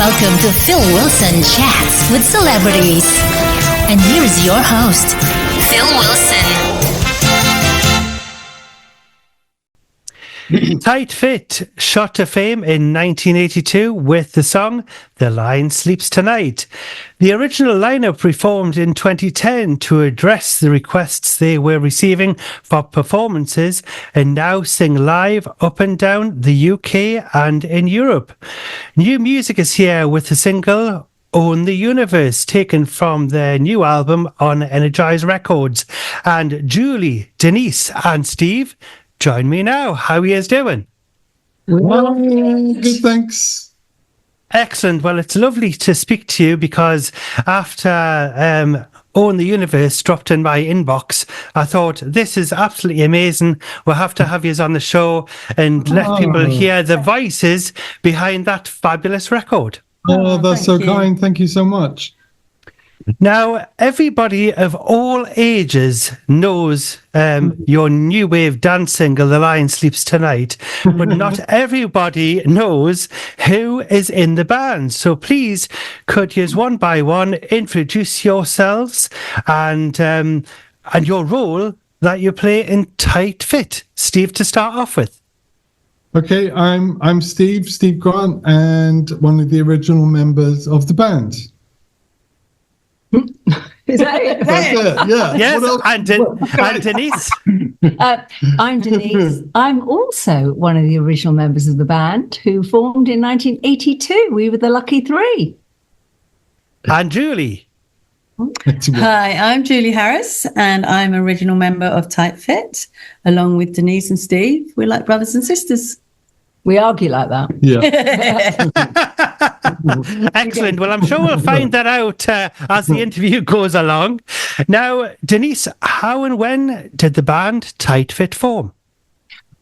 Welcome to Phil Wilson Chats with Celebrities. And here's your host, Phil Wilson. Tight Fit shot to fame in 1982 with the song The Lion Sleeps Tonight. The original lineup reformed in 2010 to address the requests they were receiving for performances and now sing live up and down the UK and in Europe. New music is here with the single Own the Universe, taken from their new album on Energize Records. And Julie, Denise and Steve join me now. How are you doing? Well, good, thanks. Excellent. Well, it's lovely to speak to you because after Own the Universe dropped in my inbox, I thought this is absolutely amazing. We'll have to have you on the show and let people hear the voices behind that fabulous record. Oh, that's so kind. Thank you so much. Now, everybody of all ages knows your new wave dance single, The Lion Sleeps Tonight, but not everybody knows who is in the band. So please, could you, one by one, introduce yourselves and your role that you play in Tight Fit. Steve, to start off with. Okay, I'm Steve Grant, and one of the original members of the band. Is that it? That's it, yeah. Yes, and Denise. I'm Denise. I'm also one of the original members of the band who formed in 1982. We were the Lucky Three. And Julie. Hi, I'm Julie Harris, and I'm original member of Tight Fit, along with Denise and Steve. We're like brothers and sisters. We argue like that. Yeah. Excellent. Well, I'm sure we'll find that out as the interview goes along. Now, Denise, how and when did the band Tight Fit form?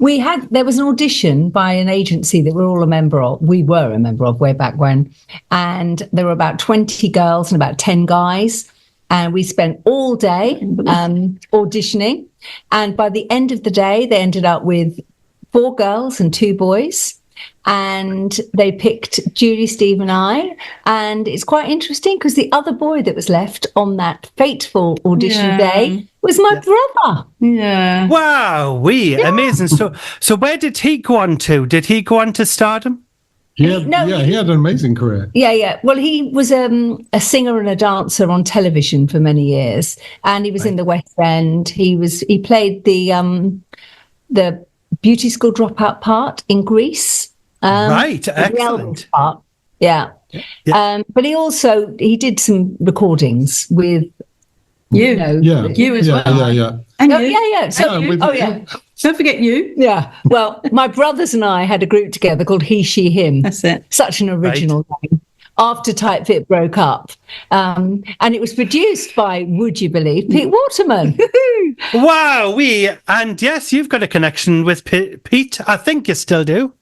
There was an audition by an agency that we were a member of way back when. And there were about 20 girls and about 10 guys. And we spent all day auditioning. And by the end of the day, they ended up with 4 girls and 2 boys. And they picked Julie, Steve and I. And it's quite interesting because the other boy that was left on that fateful audition day was my brother. Yeah. Wow, amazing. So where did he go on to? Did he go on to stardom? He had an amazing career. Yeah. Well, he was a singer and a dancer on television for many years. And he was in the West End. He played the beauty school dropout part in Greece. Right, excellent. Part. Yeah. But he did some recordings with you as well. Yeah. And you. So, Don't forget you. Yeah. Well, my brothers and I had a group together called He, She, Him. That's it. Such an original name. After Tight Fit broke up. And it was produced by, would you believe, Pete Waterman. Wow, and yes, you've got a connection with Pete. I think you still do.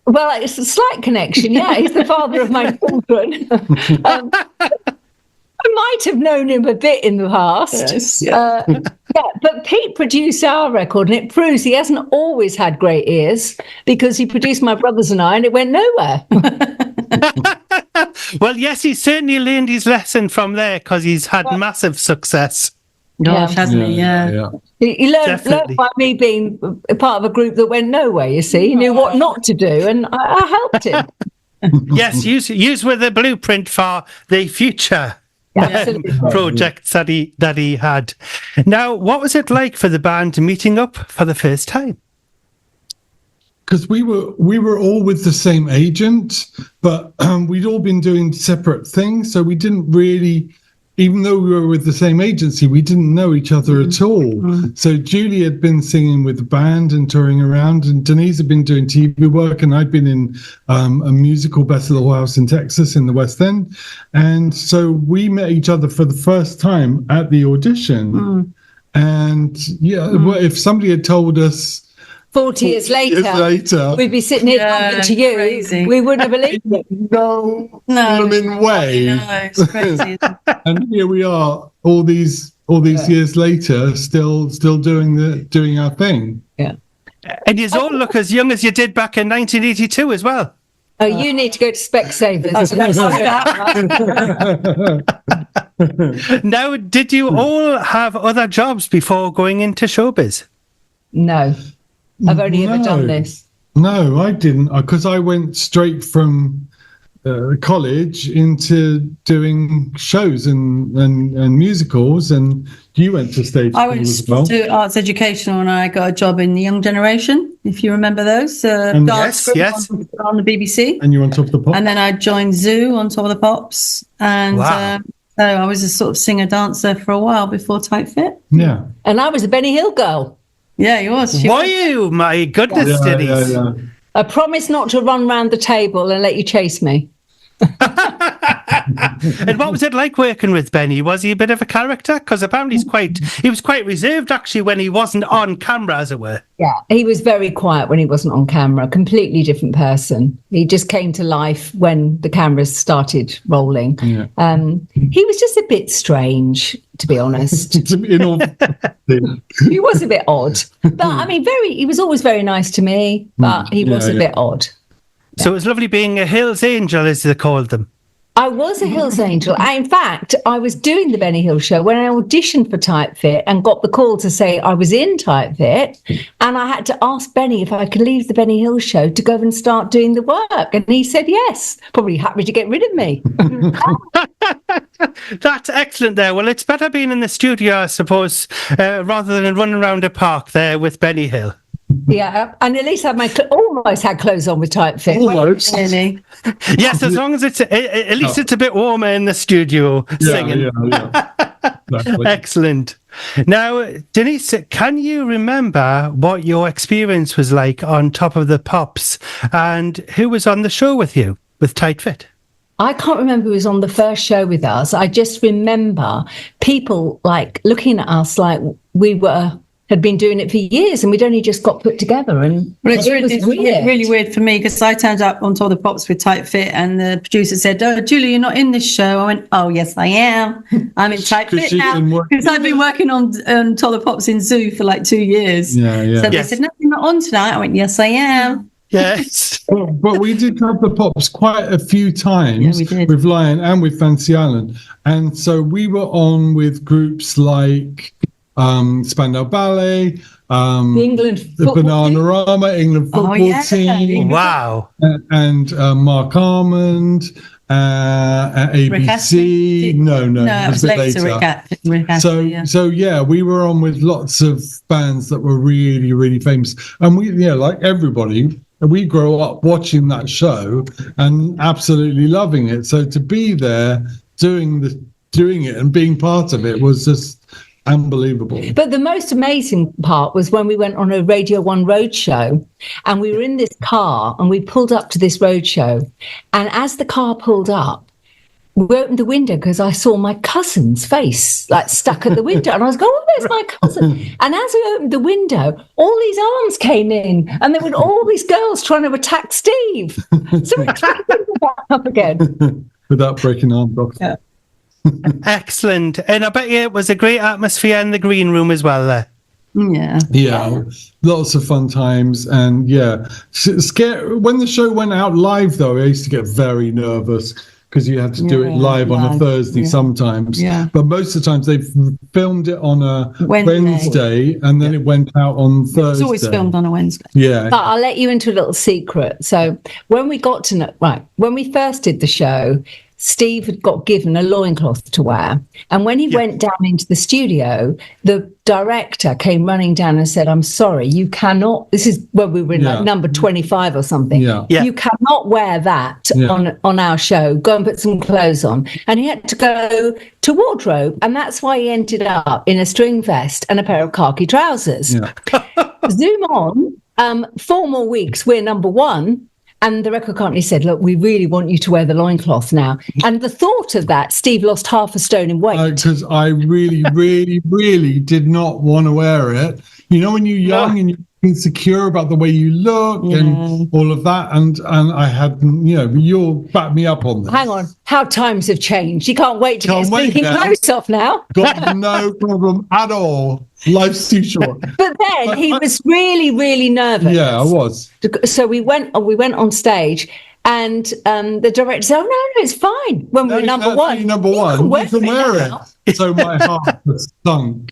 Well, it's a slight connection, yeah. He's the father of my children. I might have known him a bit in the past. Yes. But Pete produced our record, and it proves he hasn't always had great ears because he produced my brothers and I, and it went nowhere. Well, yes, he's certainly learned his lesson from there because he's had massive success. Gosh, hasn't he? Yeah. He learned by me being a part of a group that went nowhere, you see. He knew what not to do, and I helped him. Yes, use with the blueprint for the future projects that he had. Now, what was it like for the band meeting up for the first time? Because we were all with the same agent, but we'd all been doing separate things, so we didn't really, even though we were with the same agency, we didn't know each other at all. So Julie had been singing with the band and touring around, and Denise had been doing TV work, and I'd been in a musical, Best of the Whole House in Texas in the West End. And so we met each other for the first time at the audition. And if somebody had told us 40 years later, we'd be sitting here talking to you. Crazy. We wouldn't have believed it. No, way. No, it's crazy. And here we are, all these years later, still doing our thing. Yeah. And you all look as young as you did back in 1982 as well. Oh, you need to go to Specsavers. Now, did you all have other jobs before going into showbiz? No, I've only ever done this. No, I didn't, because I went straight from college into doing shows and musicals, and you went to stage I school went as well. to arts educational and I got a job in the Young Generation, if you remember those. Dance group yes. on the BBC. And you were on Top of the Pops. And then I joined Zoo on Top of the Pops. And Wow. so I was a sort of singer-dancer for a while before Tight Fit. Yeah. And I was a Benny Hill girl. Yeah, he was. Were you? My goodness, Denise. Yeah. I promise not to run round the table and let you chase me. And what was it like working with Benny? Was he a bit of a character? Because apparently he was quite reserved actually when he wasn't on camera, as it were. Yeah, he was very quiet when he wasn't on camera, completely different person. He just came to life when the cameras started rolling. Yeah. He was just a bit strange, to be honest. In all, He was a bit odd. But I mean, he was always very nice to me, but he was a bit odd. So it was lovely being a Hills Angel, as they called them. I was a Hills Angel. In fact, I was doing the Benny Hill show when I auditioned for Tight Fit and got the call to say I was in Tight Fit. And I had to ask Benny if I could leave the Benny Hill show to go and start doing the work. And he said yes, probably happy to get rid of me. That's excellent there. Well, it's better being in the studio, I suppose, rather than running around a park there with Benny Hill. Yeah, and at least I had almost had clothes on with Tight Fit. almost. Really. Yes, as long as it's at least it's a bit warmer in the studio singing. Yeah. Exactly. Excellent. Now, Denise, can you remember what your experience was like on Top of the Pops, and who was on the show with you with Tight Fit? I can't remember who was on the first show with us. I just remember people like looking at us like we had been doing it for years and we'd only just got put together. And Well, it's weird. really weird for me because I turned up on Top of the Pops with Tight Fit and the producer said, "Oh, Julie, you're not in this show." I went, "Oh, yes, I am. I'm in Tight Fit now." Because I've been working on Top of the Pops in Zoo for like 2 years. Yeah. So they said, "No, you're not on tonight." I went, "Yes, I am." Yes. But we did have the Pops quite a few times with Lion and with Fancy Island. And so we were on with groups like Spandau Ballet, the Bananarama, England football team. Wow. And Mark Armand, ABC. No, it was a bit later. So we were on with lots of bands that were really, really famous. And we, like everybody, we grow up watching that show and absolutely loving it. So to be there doing it and being part of it was just unbelievable. But the most amazing part was when we went on a Radio 1 roadshow and we were in this car and we pulled up to this roadshow. And as the car pulled up, we opened the window because I saw my cousin's face like stuck at the window. And I was going, "Oh, there's my cousin." And as we opened the window, all these arms came in and there were all these girls trying to attack Steve. So we took the window back up again. Without breaking arms off. Yeah. Excellent. And I bet you it was a great atmosphere in the green room as well there. Yeah, lots of fun times. And scare. When the show went out live, though, I used to get very nervous because you had to do it live on a Thursday sometimes. Yeah. But most of the times they filmed it on a Wednesday and then it went out on Thursday. It's always filmed on a Wednesday. Yeah. But I'll let you into a little secret. So when we got to know, when we first did the show, Steve had got given a loincloth to wear. And when he went down into the studio, the director came running down and said, "I'm sorry, you cannot," this is when we were in like number 25 or something. Yeah. "You cannot wear that on our show. Go and put some clothes on." And he had to go to wardrobe. And that's why he ended up in a string vest and a pair of khaki trousers. Yeah. Zoom on, 4 more weeks, we're number 1. And the record company said, "Look, we really want you to wear the loincloth now." And the thought of that, Steve lost half a stone in weight. Because I really, really, really did not want to wear it. When you're young and you're insecure about the way you look and all of that. And I had, you'll back me up on this. Hang on. How times have changed. You can't wait to get speaking clothes off now. Got no problem at all. Life's too short. But then he was really, really nervous. Yeah, I was. So we went on stage And the director said, "Oh no, it's fine. When we're number one, you can wear it." So my heart was sunk.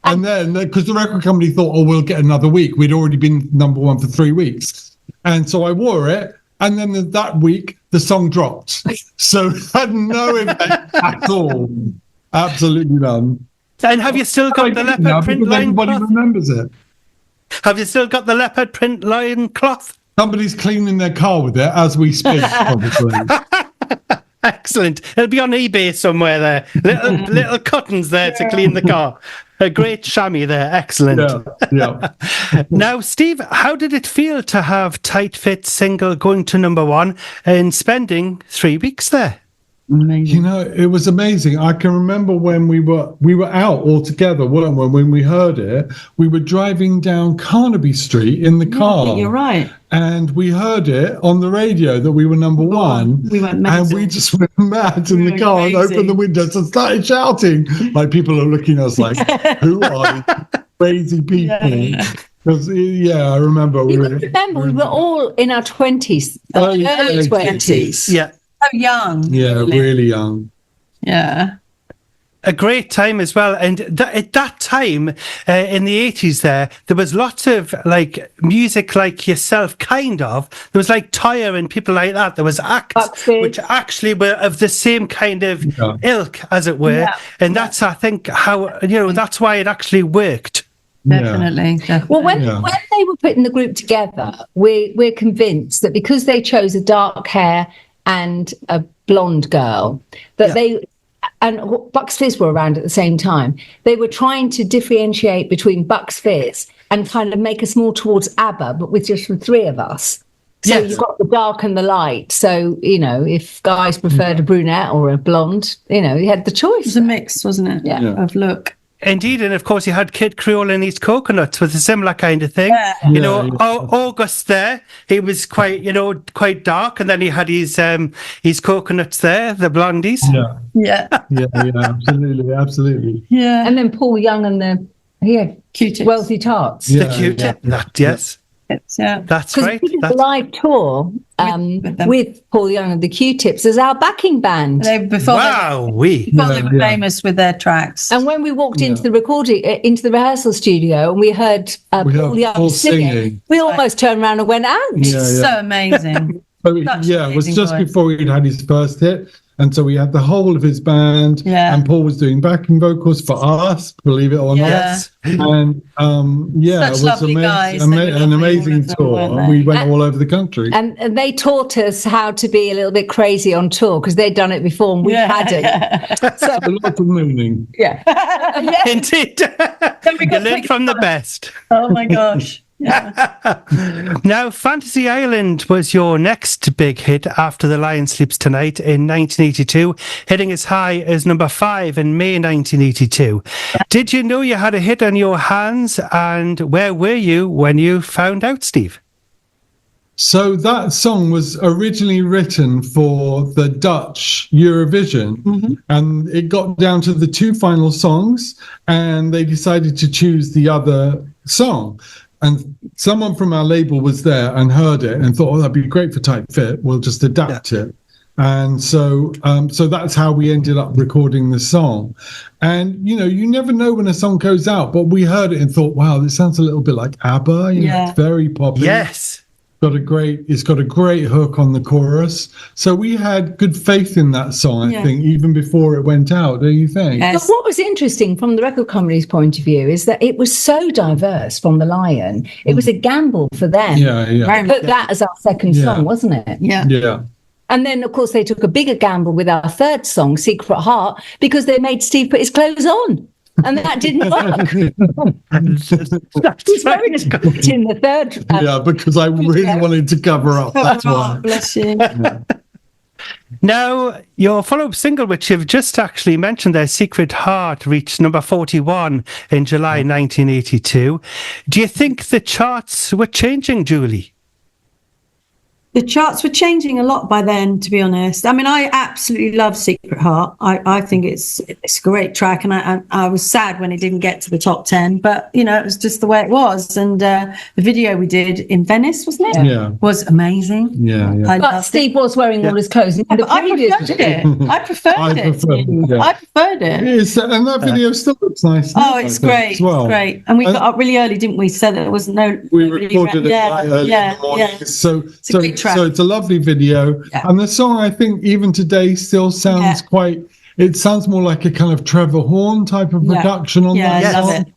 And then, because the record company thought, "Oh, we'll get another week." We'd already been number one for 3 weeks, and so I wore it. And then that week, the song dropped, so it had no impact at all. Absolutely none. And have you still got the leopard print line everybody cloth? remembers it. Have you still got the leopard print line cloth? Somebody's cleaning their car with it as we speak, probably. Excellent. It'll be on eBay somewhere there. Little cottons there to clean the car. A great chamois there. Excellent. Yeah. Now, Steve, how did it feel to have Tight Fit single going to number one and spending 3 weeks there? Amazing. You know, it was amazing. I can remember when we were out all together, weren't we? When we heard it, we were driving down Carnaby Street in the car. You're right. And we heard it on the radio that we were number one. We went mental. And we just went mad in the car and opened the windows and started shouting. Like, people are looking at us like, who are these crazy people? I remember. We were all in our 20s, early 20s. Yeah. So young. Yeah, really young. Yeah. A great time as well. And at that time, in the 80s there was lots of like music like yourself, kind of. There was like Tyre and people like that. There was acts which actually were of the same kind of ilk, as it were. Yeah. And that's, I think, how, that's why it actually worked. Definitely. Well, when they were putting the group together, we're convinced that because they chose a dark hair and a blonde girl, that and Bucks Fizz were around at the same time. They were trying to differentiate between Bucks Fizz and kind of make us more towards ABBA, but with just the three of us. So you've got the dark and the light. So, if guys preferred a brunette or a blonde, you had the choice. It was a mix, wasn't it? Yeah. Of look. Indeed, and of course you had Kid Creole and his Coconuts with a similar kind of thing. August there, he was quite dark, and then he had his Coconuts there, the blondies. Yeah, absolutely. Yeah, and then Paul Young and he had Q-tips. Wealthy Tarts. The Q-tip, yes. Yeah, that's right. We did a live tour with Paul Young and the Q-Tips as our backing band. Before they were famous with their tracks. And when we walked into the rehearsal studio, and we heard Paul Young singing, we almost turned around and went out. So amazing. It was just before he'd had his first hit. And so we had the whole of his band, and Paul was doing backing vocals for us, believe it or not. And it was an amazing tour. We went all over the country. And they taught us how to be a little bit crazy on tour, because they'd done it before and we hadn't. So a lot of mooning. Yeah. Indeed. You learned from the best. Oh my gosh. Yeah. Now, Fantasy Island was your next big hit after The Lion Sleeps Tonight in 1982, hitting as high as number 5 in May 1982. Did you know you had a hit on your hands, and where were you when you found out, Steve? So that song was originally written for the Dutch Eurovision, and it got down to the 2 final songs, and they decided to choose the other song. And someone from our label was there and heard it and thought, that'd be great for Tight Fit. We'll just adapt it. And so that's how we ended up recording the song. And, you never know when a song goes out, but we heard it and thought, wow, this sounds a little bit like ABBA. It's very poppy. Yes. It's got a great hook on the chorus. So we had good faith in that song, I think, even before it went out, don't you think? Yes. But what was interesting from the record company's point of view is that it was so diverse from The Lion. It was a gamble for them. Yeah. Put that as our second song, wasn't it? Yeah. And then, of course, they took a bigger gamble with our third song, Secret Heart, because they made Steve put his clothes on. And that didn't work. He's very disappointed in the third. Because I really wanted to cover up. That's why. Bless you. Now, your follow-up single, which you've just actually mentioned there, Secret Heart, reached number 41 in July 1982. Do you think the charts were changing, Julie? The charts were changing a lot by then, to be honest. I mean, I absolutely love Secret Heart. I think it's a great track, and I was sad when it didn't get to the top 10, but you know, it was just the way it was. And the video we did in Venice, wasn't it? Yeah. Was amazing. Yeah, yeah. But Steve was wearing all his clothes. In the I previous preferred it. I preferred it. I preferred it. And that video still looks nice. Oh, it's great. It's great. And we got up really early, didn't we? So there was no. We recorded it quite early in the morning. Yeah. So it's a lovely video, and the song I think even today still sounds it sounds more like a kind of Trevor Horn type of production on that I song. love it.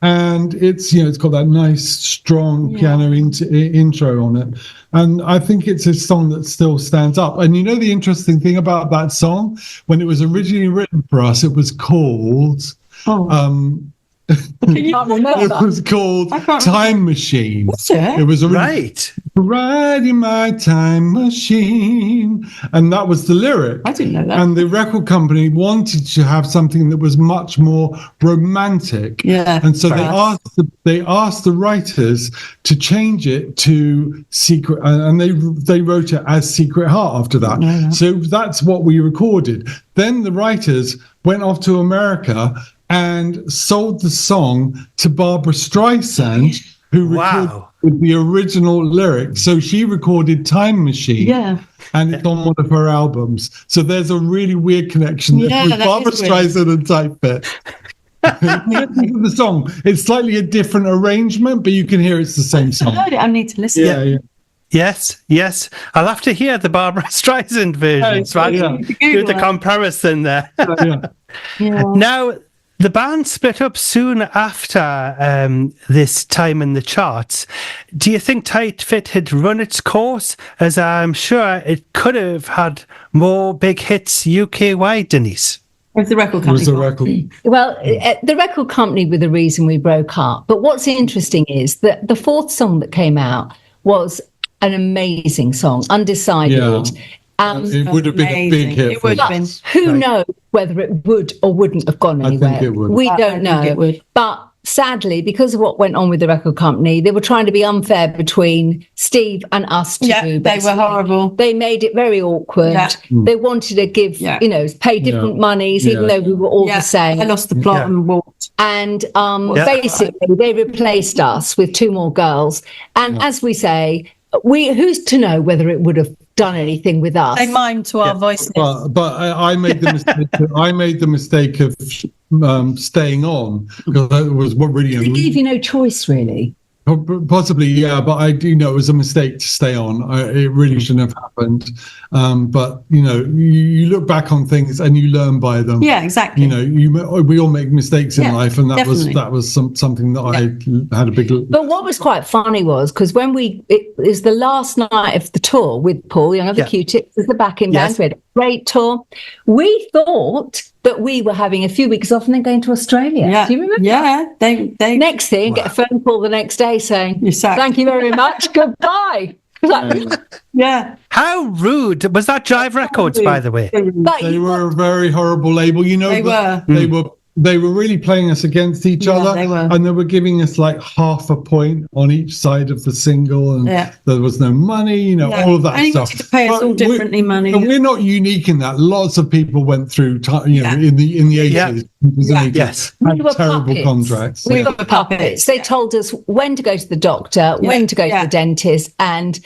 And it's it's got that nice strong piano intro on it, and I think it's a song that still stands up. And the interesting thing about that song, when it was originally written for us, it was called it was called Time Machine. What's it? It was Right. Riding my time machine, and that was the lyric. I didn't know that. And the record company wanted to have something that was much more romantic. Yeah. And so they asked the writers to change it to Secret, and they wrote it as Secret Heart after that. Yeah. So that's what we recorded. Then the writers went off to America and sold the song to Barbara Streisand, who recorded with the original lyric. So she recorded Time Machine, and it's on one of her albums. So there's a really weird connection there with Barbara Streisand and Tight Fit. The song, it's slightly a different arrangement, but you can hear it's the same song. I need to listen. Yeah. Yes. I'll have to hear the Barbara Streisand version. So I can do the comparison there. Now, the band split up soon after this time in the charts. Do you think Tight Fit had run its course? As I'm sure it could have had more big hits UK-wide, Denise. With the record company. Well, the record company were the reason we broke up. But what's interesting is that the fourth song that came out was an amazing song, Undecided. Yeah. It would have been a big hit. It would have been. Who knows whether it would or wouldn't have gone anywhere? I think it would. We don't know. It would. But sadly, because of what went on with the record company, they were trying to be unfair between Steve and us too. Yeah, they were horrible. They made it very awkward. Yeah. They wanted to give, pay different monies, even though we were all the same. I lost the plot and walked. And basically, they replaced us with two more girls. And as we say, who's to know whether it would have done anything with us? They mime to our voices. But I made the mistake. I made the mistake of staying on because that was what really. They gave you no choice, really. Possibly, yeah, but I do know it was a mistake to stay on. It really shouldn't have happened. But you look back on things and you learn by them. Yeah, exactly. We all make mistakes in life, and that was something that I had a big. But what was quite funny was because when it was the last night of the tour with Paul Young of the Q-Tips as the backing band, we had a great tour. We thought that we were having a few weeks off and then going to Australia. Yeah. Do you remember? Yeah. They next thing, get a phone call the next day saying, "Thank you very much, goodbye." How rude was that? Jive Records, by the way. They were a very horrible label. They were really playing us against each other. They were. And they were giving us like half a point on each side of the single, and there was no money, all of that and stuff. To pay us all differently money. And we're not unique in that. Lots of people went through, in the 80s. Had terrible contracts. We were puppets. They told us when to go to the doctor, when to go to the dentist, and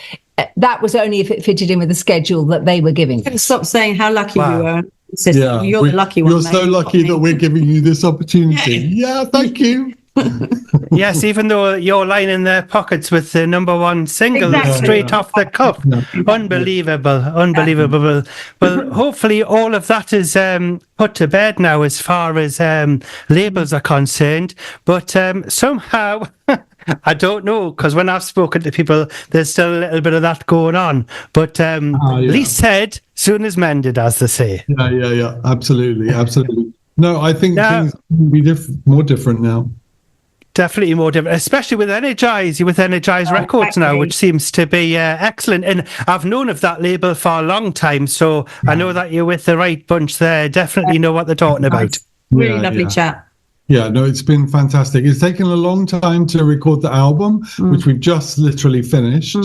that was only if it fitted in with the schedule that they were giving. Stop saying how lucky we were. You're the lucky one. You're so lucky that we're giving you this opportunity. Yeah, thank you. Yes, even though you're lying in their pockets with the number one single straight off the cuff. Unbelievable. Well, hopefully all of that is put to bed now as far as labels are concerned. But somehow, I don't know, because when I've spoken to people, there's still a little bit of that going on. But least said, soon as mended, as they say. Yeah. Absolutely. No, I think things will be more different now. Definitely more different, especially with Energize Records now, which seems to be excellent. And I've known of that label for a long time, so I know that you're with the right bunch there. Definitely know what they're talking about. Really lovely chat. Yeah, no, it's been fantastic. It's taken a long time to record the album, which we've just literally finished,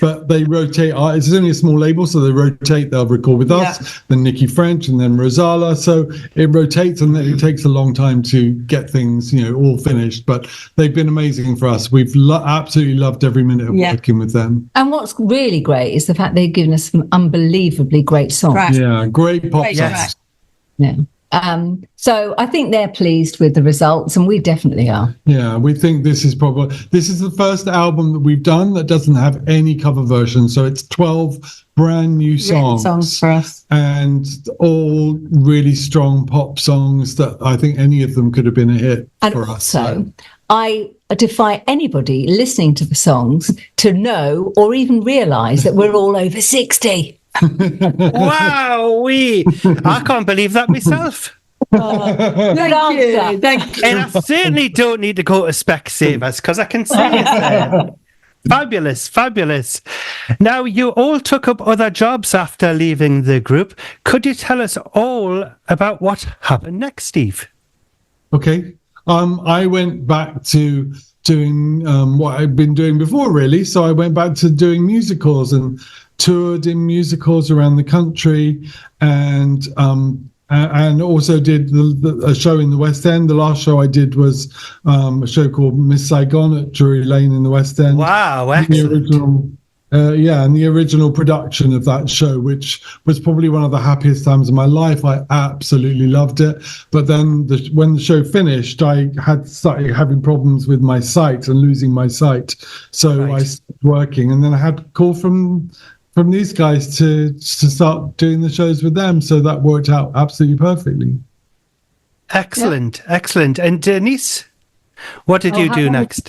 but they rotate. It's only a small label, so they rotate. They'll record with us, then Nikki French, and then Rosala. So it rotates, and then it takes a long time to get things, all finished. But they've been amazing for us. We've absolutely loved every minute of working with them. And what's really great is the fact they've given us some unbelievably great songs. Right. Yeah, great pop songs. Yes. Yeah. So I think they're pleased with the results, and we definitely are. Yeah, we think this is the first album that we've done that doesn't have any cover version. So it's 12 brand new songs for us, and all really strong pop songs that I think any of them could have been a hit for us. So I defy anybody listening to the songs to know or even realise that we're all over 60. Wow, I can't believe that myself. Thank you. And I certainly don't need to go to Specsavers because I can see it there. Fabulous. Now, you all took up other jobs after leaving the group. Could you tell us all about what happened next, Steve? Okay. I went back to doing what I'd been doing before, really. So I went back to doing musicals and toured in musicals around the country, and also did a show in the West End. The last show I did was a show called Miss Saigon at Drury Lane in the West End. Wow, excellent. And the original production of that show, which was probably one of the happiest times of my life. I absolutely loved it. But then when the show finished, I had started having problems with my sight and losing my sight. So I stopped working, and then I had a call from these guys to start doing the shows with them. So that worked out absolutely perfectly. Excellent. And Denise, what did you do next?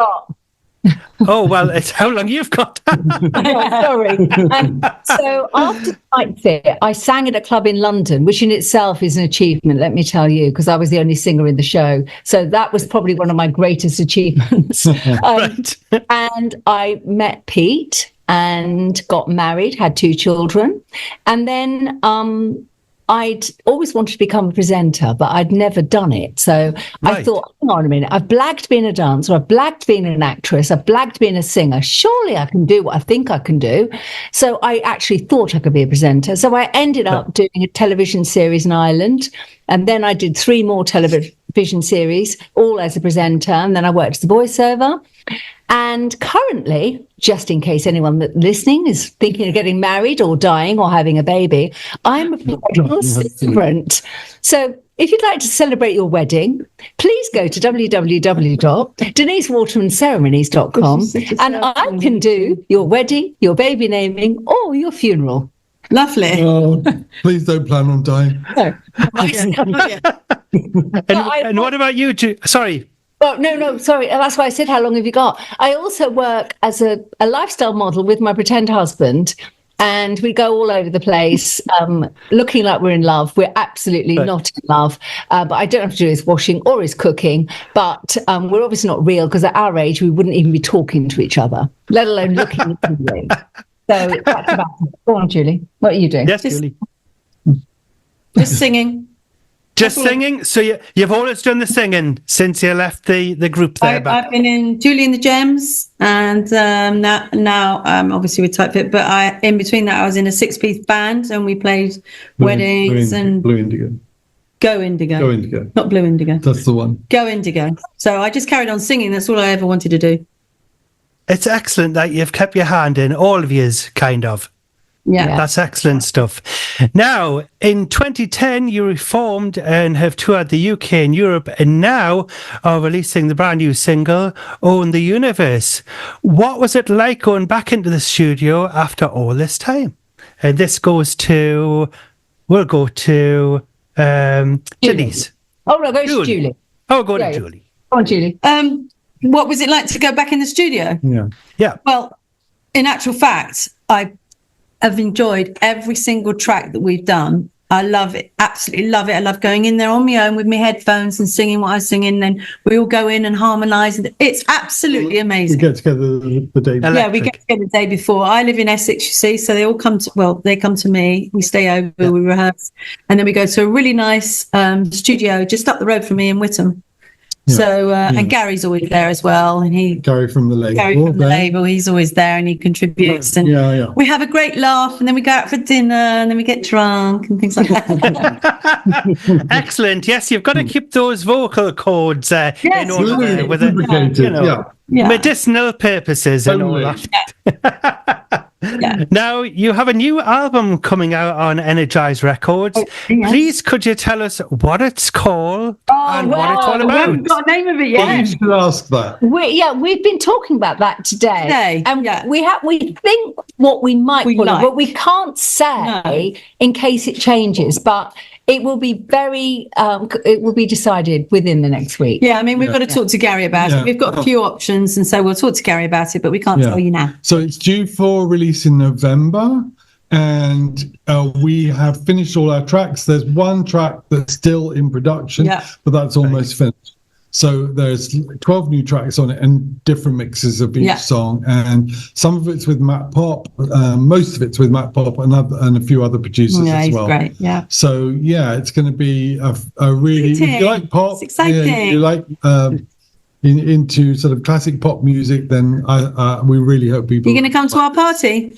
Oh, well, it's how long you've got. Sorry. So after Tight Fit, I sang at a club in London, which in itself is an achievement, let me tell you, because I was the only singer in the show. So that was probably one of my greatest achievements. Right. And I met Pete and got married, had 2 children. And then I'd always wanted to become a presenter, but I'd never done it. So I thought, hang on a minute, I've blagged being a dancer, I've blagged being an actress, I've blagged being a singer. Surely I can do what I think I can do. So I actually thought I could be a presenter. So I ended up doing a television series in Ireland. And then I did 3 more television series, all as a presenter. And then I worked as a voiceover. And currently, just in case anyone that's listening is thinking of getting married or dying or having a baby, I'm a professional celebrant. So if you'd like to celebrate your wedding, please go to www.denisewatermanceremonies.com and I can do your wedding, your baby naming, or your funeral. Lovely. Oh, please don't plan on dying. No. And what about you? Sorry. Oh, no, sorry. That's why I said, how long have you got? I also work as a lifestyle model with my pretend husband, and we go all over the place looking like we're in love. We're absolutely not in love, but I don't have to do his washing or his cooking. But we're obviously not real, because at our age, we wouldn't even be talking to each other, let alone looking at each other. So that's about it. Go on, Julie. What are you doing? Yes, Julie. Just singing. Just singing? So you've always done the singing since you left the group there? I've been in Julie and the Gems, and now obviously with Tight Fit, but in between that I was in a 6-piece band, and we played weddings and Blue Indigo. Go Indigo. Go Indigo. Not Blue Indigo. That's the one. Go Indigo. So I just carried on singing. That's all I ever wanted to do. It's excellent that you've kept your hand in, all of yous, kind of. Yeah. That's excellent stuff. Now, in 2010, you reformed and have toured the UK and Europe, and now are releasing the brand new single, Own the Universe. What was it like going back into the studio after all this time? And this goes to, we'll go to Denise. Oh, no, go to Julie. Oh, go to Julie. Go on, Julie. What was it like to go back in the studio? Yeah. Well, in actual fact, I've enjoyed every single track that we've done. I love it, absolutely love it. I love going in there on my own with my headphones and singing what I was singing. Then we all go in and harmonise. It's absolutely amazing. We get together the day before. Yeah, we get together the day before. I live in Essex, you see, so they all come to, they come to me. We stay over, we rehearse, and then we go to a really nice studio just up the road from me in Whittam. So and Gary's always there as well, and Gary from the label. He's always there and he contributes. And we have a great laugh, and then we go out for dinner, and then we get drunk and things like that. Excellent. Yes, you've got to keep those vocal cords in order with medicinal purposes and all that. Now, you have a new album coming out on Energize Records. Please, could you tell us what it's called and what it's all about? We haven't got a name of it yet. You should ask that. We've been talking about that today. And we think what we might call it, but we can't say in case it changes. But it will be it will be decided within the next week. Yeah, I mean, we've got to talk to Gary about it. We've got a few options, and so we'll talk to Gary about it, but we can't tell you now. So it's due for release in November, and we have finished all our tracks. There's one track that's still in production, but that's almost finished. So there's 12 new tracks on it and different mixes of each song, and some of it's with Matt Pop, most of it's with Matt Pop and a few other producers as well. Great, So it's going to be a really, if you like pop, it's exciting. You like into sort of classic pop music, then we really hope people. You're going to come to our party?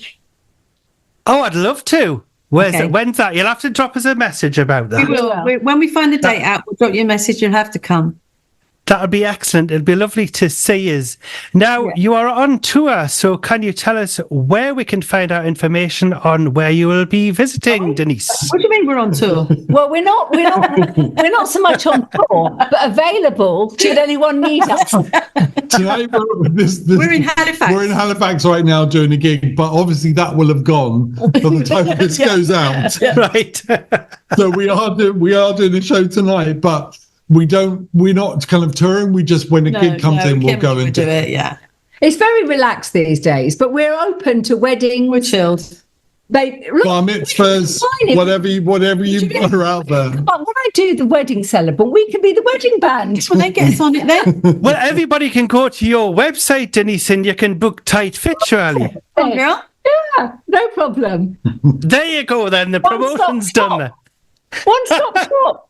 Oh, I'd love to. When's that? You'll have to drop us a message about that. We will. When we find the date out, we'll drop you a message. You'll have to come. That would be excellent. It'd be lovely to see us. Now, you are on tour, so can you tell us where we can find out information on where you will be visiting, Denise? What do you mean we're on tour? Well, we're not so much on tour, but available should anyone need us. Tonight, we're in Halifax. We're in Halifax right now doing a gig, but obviously that will have gone by the time this goes out. Right. So we are doing a show tonight, but we're not kind of touring. We just, when a gig comes in, we'll go and do it. Yeah. It's very relaxed these days, but we're open to weddings. We're chilled. Bar mitzvahs, whatever you are out there. But when I do the wedding celebrant, we can be the wedding band. Well, they get us on it then. Well, everybody can go to your website, Denise, and you can book tight fit, surely. Oh, girl. Yeah, no problem. There you go then. The promotion's done there. One stop shop.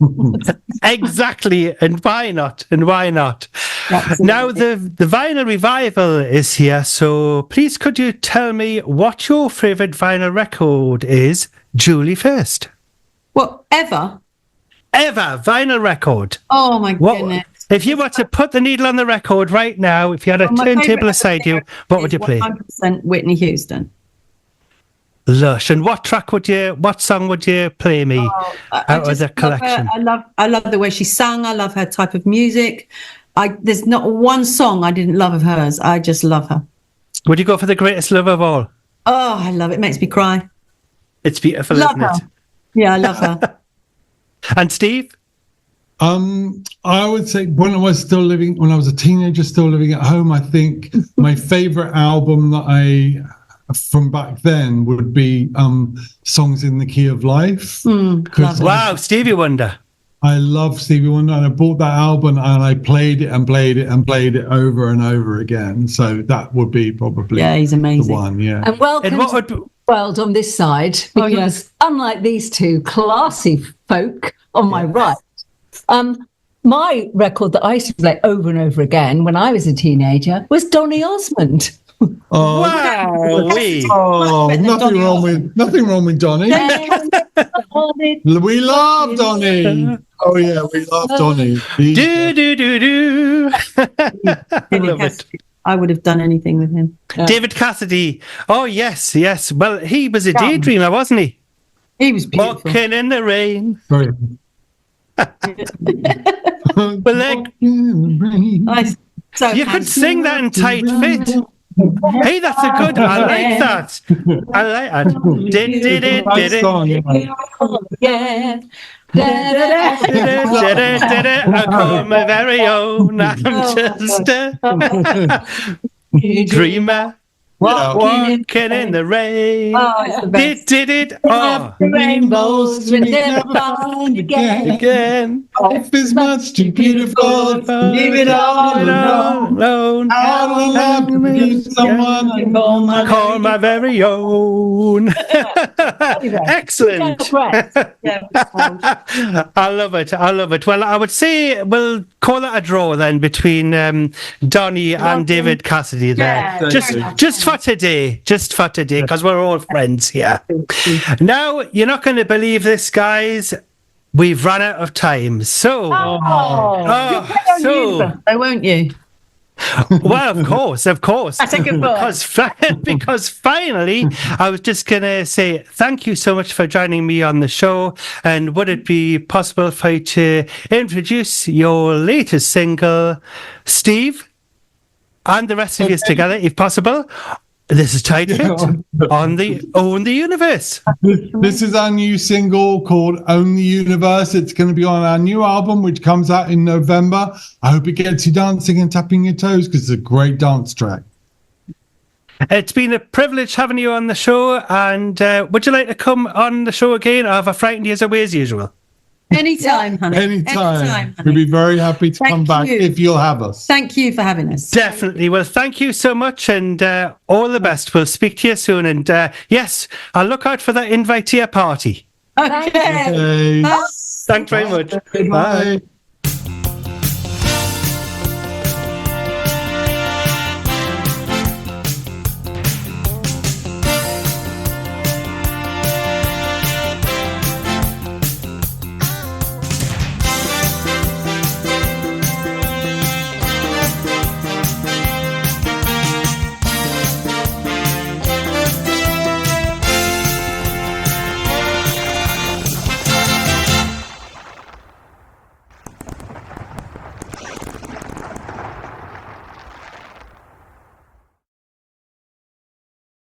Exactly, and why not? Absolutely. Now the vinyl revival is here, so please could you tell me what your favourite vinyl record is, Julie first? What, ever vinyl record? Oh my goodness. If you were to put the needle on the record right now, if you had a turntable beside you, what would you play? 100% Whitney Houston. Lush. And what song would you play me out of the collection? I love the way she sang. I love her type of music. There's not one song I didn't love of hers. I just love her. Would you go for The Greatest Love of All? Oh, I love it. It makes me cry. It's beautiful, isn't it? Yeah, I love her. And Steve? I would say when I was a teenager, still living at home, I think my favorite album from back then would be Songs in the Key of Life. Wow, Stevie Wonder. I love Stevie Wonder, and I bought that album and I played it and played it and played it over and over again. So that would be probably he's amazing. The one, And welcome to the world on this side, because unlike these two classy folk on my right, my record that I used to play over and over again when I was a teenager was Donny Osmond. Oh, wow! Nothing wrong with Donny. We love Donny. Oh yeah, we love Donny. Do. I would have done anything with him. David Cassidy. Oh yes. Well, he was a daydreamer, wasn't he? He was beautiful. Walking in the rain. Sorry. So you could sing that in tight fit. Hey, that's a good. I like that. Did it. I call my very own. I'm just a dreamer. Walking in the rain. Did it. Oh, rainbows will never find again. Life is much too beautiful. Leave it all alone. I don't have to be someone I call my very own. Excellent. Yeah. I love it. I love it. Well, I would say we'll call that a draw then between Donny and David Cassidy there. Yeah, just for today. Just for today, because we're all friends here. Now, you're not going to believe this, guys. We've run out of time. So, Won't you? well, of course. That's a good point. Because finally, I was just going to say thank you so much for joining me on the show. And would it be possible for you to introduce your latest single, Steve, and the rest of you together, if possible? This is Tight Fit on the Own the Universe. This is our new single called Own the Universe. It's going to be on our new album, which comes out in November. I hope it gets you dancing and tapping your toes because it's a great dance track. It's been a privilege having you on the show. And would you like to come on the show again, or have I frightened you away as usual? Anytime, honey. Anytime. Honey. We'd be very happy to come back if you'll have us. Thank you for having us. Definitely. Well, thank you so much, and all the best. We'll speak to you soon. And yes, I'll look out for that invite to your party. Okay. Thanks very much. Bye.